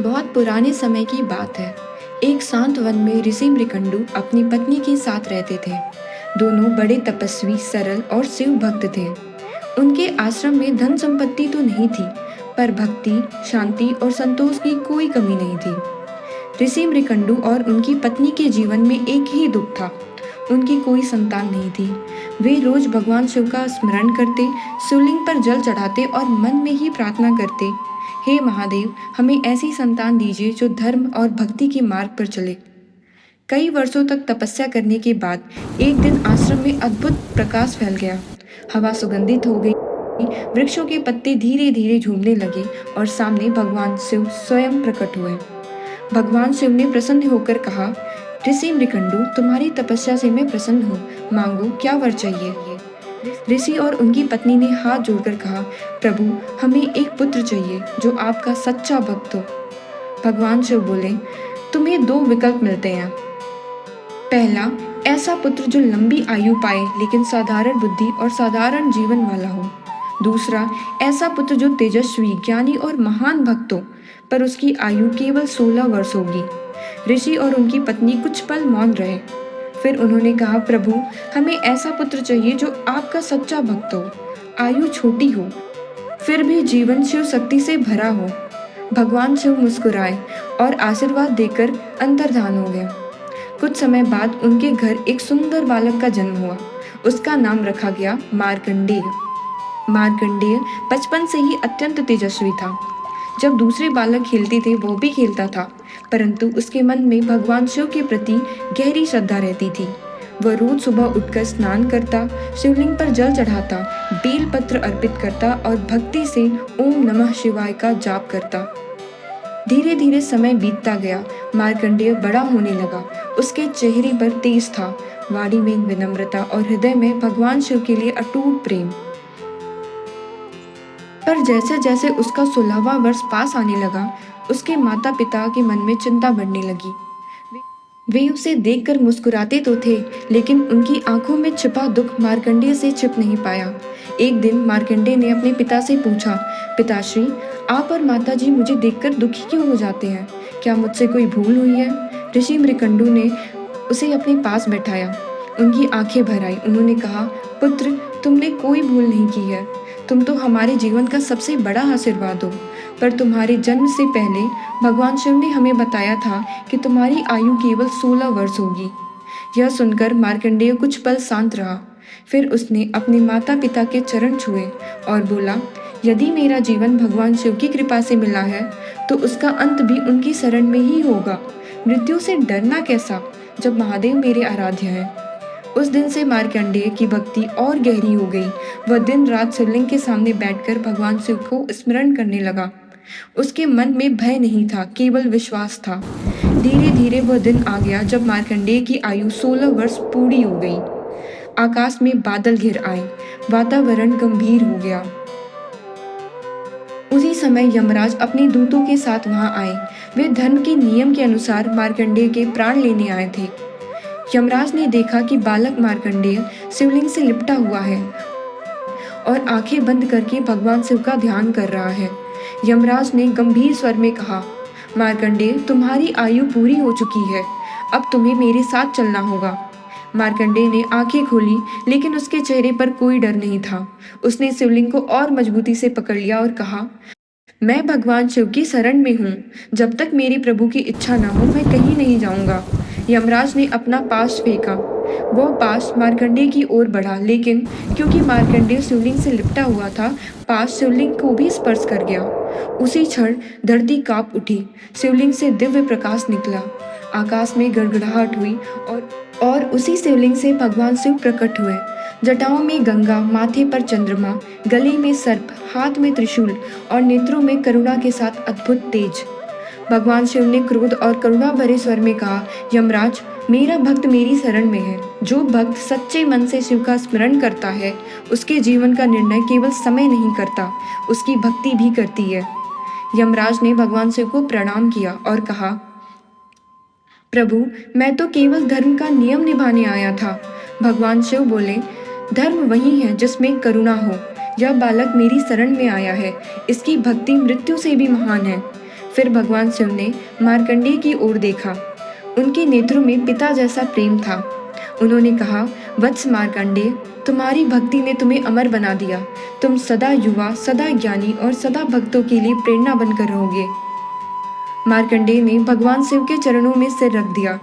बहुत पुराने समय की बात है। एक शांत वन में ऋषि मृकंडू अपनी पत्नी के साथ रहते थे। दोनों बड़े तपस्वी, सरल और शिव भक्त थे। उनके आश्रम में धन संपत्ति तो नहीं थी, पर भक्ति, शांति और संतोष की कोई कमी नहीं थी। ऋषि मृकंडू और उनकी पत्नी के जीवन में एक ही दुख था, उनकी कोई संतान नहीं थी। वे रोज भगवान शिव का स्मरण करते, शिवलिंग पर जल चढ़ाते और मन में ही प्रार्थना करते, हे महादेव, हमें ऐसी संतान दीजिए जो धर्म और भक्ति के मार्ग पर चले। कई वर्षों तक तपस्या करने के बाद एक दिन आश्रम में अद्भुत प्रकाश फैल गया। हवा सुगंधित हो गई, वृक्षों के पत्ते धीरे धीरे झूमने लगे और सामने भगवान शिव स्वयं प्रकट हुए। भगवान शिव ने प्रसन्न होकर कहा, ऋषि मृकंडू, तुम्हारी तपस्या से मैं प्रसन्न हूँ, मांगो क्या वर चाहिए। ऋषि और उनकी पत्नी ने हाथ जोड़कर कहा, प्रभु, हमें एक पुत्र चाहिए जो आपका सच्चा भक्त हो। भगवान शिव बोले, तुम्हें दो विकल्प मिलते हैं। पहला, ऐसा पुत्र जो लंबी आयु पाए लेकिन साधारण बुद्धि और साधारण जीवन वाला हो। दूसरा, ऐसा पुत्र जो तेजस्वी, ज्ञानी और महान भक्त हो, पर उसकी आयु केवल 16 वर्ष होगी। ऋषि और उनकी पत्नी कुछ पल मौन रहे। फिर उन्होंने कहा, प्रभु, हमें ऐसा पुत्र चाहिए जो आपका सच्चा भक्त हो, आयु छोटी हो, फिर भी जीवन शिव शक्ति से भरा हो। भगवान शिव मुस्कुराए और आशीर्वाद देकर अंतर्धान हो गए। कुछ समय बाद उनके घर एक सुंदर बालक का जन्म हुआ। उसका नाम रखा गया मार्कंडेय। मार्कंडेय बचपन से ही अत्यंत तेजस्वी था। जब दूसरे बालक खेलते थे वो भी खेलता था, परंतु उसके मन में भगवान शिव के प्रति गहरी श्रद्धा रहती थी। वह रोज सुबह उठकर स्नान करता, शिवलिंग पर जल चढ़ाता, बेल पत्र अर्पित करता और भक्ति से ओम नमः शिवाय का जाप करता। धीरे धीरे समय बीतता गया। मार्कंडेय बड़ा होने लगा। उसके चेहरे पर तेज था, वाणी में विनम्रता और हृदय में भगवान शिव के लिए अटूट प्रेम। पर जैसे जैसे उसका 16वां वर्ष पास आने लगा, उसके माता पिता के मन में चिंता बढ़ने लगी। वे उसे देखकर मुस्कुराते तो थे, लेकिन उनकी आंखों में छिपा दुख मार्कंडेय से छिप नहीं पाया। एक दिन मार्कंडेय ने अपने पिता से पूछा, पिताश्री, आप और माताजी मुझे देखकर दुखी क्यों हो जाते हैं? क्या मुझसे कोई भूल हुई है? ऋषि मृकंडू ने उसे अपने पास बैठाया। उनकी आंखें भर आई। उन्होंने कहा, पुत्र, तुमने कोई भूल नहीं की है। तुम तो हमारे जीवन का सबसे बड़ा आशीर्वाद हो। पर तुम्हारे जन्म से पहले भगवान शिव ने हमें बताया था कि तुम्हारी आयु केवल 16 वर्ष होगी। यह सुनकर मार्कंडेय कुछ पल शांत रहा। फिर उसने अपने माता पिता के चरण छुए और बोला, यदि मेरा जीवन भगवान शिव की कृपा से मिला है तो उसका अंत भी उनकी शरण में ही होगा। मृत्यु से डरना कैसा, जब महादेव मेरे आराध्य हैं। उस दिन से मार्कंडेय की भक्ति और गहरी हो गई। वह दिन रात शिवलिंग के सामने बैठकर भगवान शिव को स्मरण करने लगा। उसके मन में भय नहीं था, केवल विश्वास था। धीरे धीरे वह दिन आ गया जब मार्कंडेय की आयु 16 वर्ष पूरी हो गई। आकाश में बादल घिर आए, वातावरण गंभीर हो गया। उसी समय यमराज अपने दूतों के साथ वहां आए। वे धर्म के नियम के अनुसार मार्कंडेय के प्राण लेने आए थे। यमराज ने देखा कि बालक मार्कंडेय शिवलिंग से लिपटा हुआ है और आंखें बंद करके भगवान शिव का ध्यान कर रहा है। यमराज ने गंभीर स्वर में कहा, मार्कंडेय, तुम्हारी आयु पूरी हो चुकी है, अब तुम्हें मेरे साथ चलना होगा। मार्कंडेय ने आंखें खोली, लेकिन उसके चेहरे पर कोई डर नहीं था। उसने शिवलिंग को और मजबूती से पकड़ लिया और कहा, मैं भगवान शिव की शरण में हूँ। जब तक मेरी प्रभु की इच्छा ना हो मैं कहीं नहीं जाऊंगा। यमराज ने अपना पाश फेंका। वह पाश मार्कंडेय की ओर बढ़ा, लेकिन क्योंकि मार्कंडेय शिवलिंग से लिपटा हुआ था, पाश शिवलिंग को भी स्पर्श कर गया। उसी क्षण धरती कांप उठी। शिवलिंग से दिव्य प्रकाश निकला। आकाश में गड़गड़ाहट हुई और उसी शिवलिंग से भगवान शिव प्रकट हुए। जटाओं में गंगा, माथे पर चंद्रमा, गले में सर्प, हाथ में त्रिशूल और नेत्रों में करुणा के साथ अद्भुत तेज। भगवान शिव ने क्रोध और करुणा भरे स्वर में कहा, यमराज, मेरा भक्त मेरी शरण में है। जो भक्त सच्चे मन से शिव का स्मरण करता है, उसके जीवन का निर्णय केवल समय नहीं करता, उसकी भक्ति भी करती है। यमराज ने भगवान शिव को प्रणाम किया और कहा, प्रभु, मैं तो केवल धर्म का नियम निभाने आया था। भगवान शिव बोले, धर्म वही है जिसमें करुणा हो। यह बालक मेरी शरण में आया है, इसकी भक्ति मृत्यु से भी महान है। फिर भगवान शिव ने मार्कंडेय की ओर देखा। उनके नेत्रों में पिता जैसा प्रेम था। उन्होंने कहा, वत्स मार्कंडेय, तुम्हारी भक्ति ने तुम्हें अमर बना दिया। तुम सदा युवा, सदा ज्ञानी और सदा भक्तों के लिए प्रेरणा बनकर रहोगे। मार्कंडेय ने भगवान शिव के चरणों में सिर रख दिया।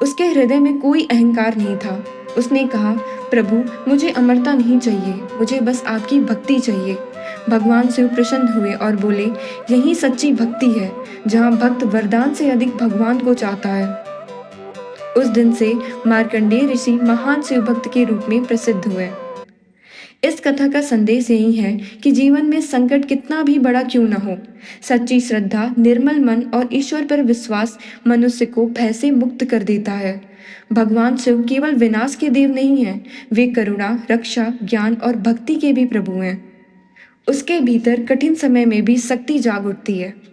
उसके हृदय में कोई अहंकार नहीं था। उसने कहा, प्रभु, मुझे अमरता नहीं चाहिए, मुझे बस आपकी भक्ति चाहिए। भगवान शिव प्रसन्न हुए और बोले, यही सच्ची भक्ति है, जहाँ भक्त वरदान से अधिक भगवान को चाहता है। उस दिन से मार्कंडेय ऋषि महान शिव भक्त के रूप में प्रसिद्ध हुए। इस कथा का संदेश यही है कि जीवन में संकट कितना भी बड़ा क्यों न हो, सच्ची श्रद्धा, निर्मल मन और ईश्वर पर विश्वास मनुष्य को भय से मुक्त कर देता है। भगवान शिव केवल विनाश के देव नहीं हैं, वे करुणा, रक्षा, ज्ञान और भक्ति के भी प्रभु हैं। उसके भीतर कठिन समय में भी शक्ति जाग उठती है।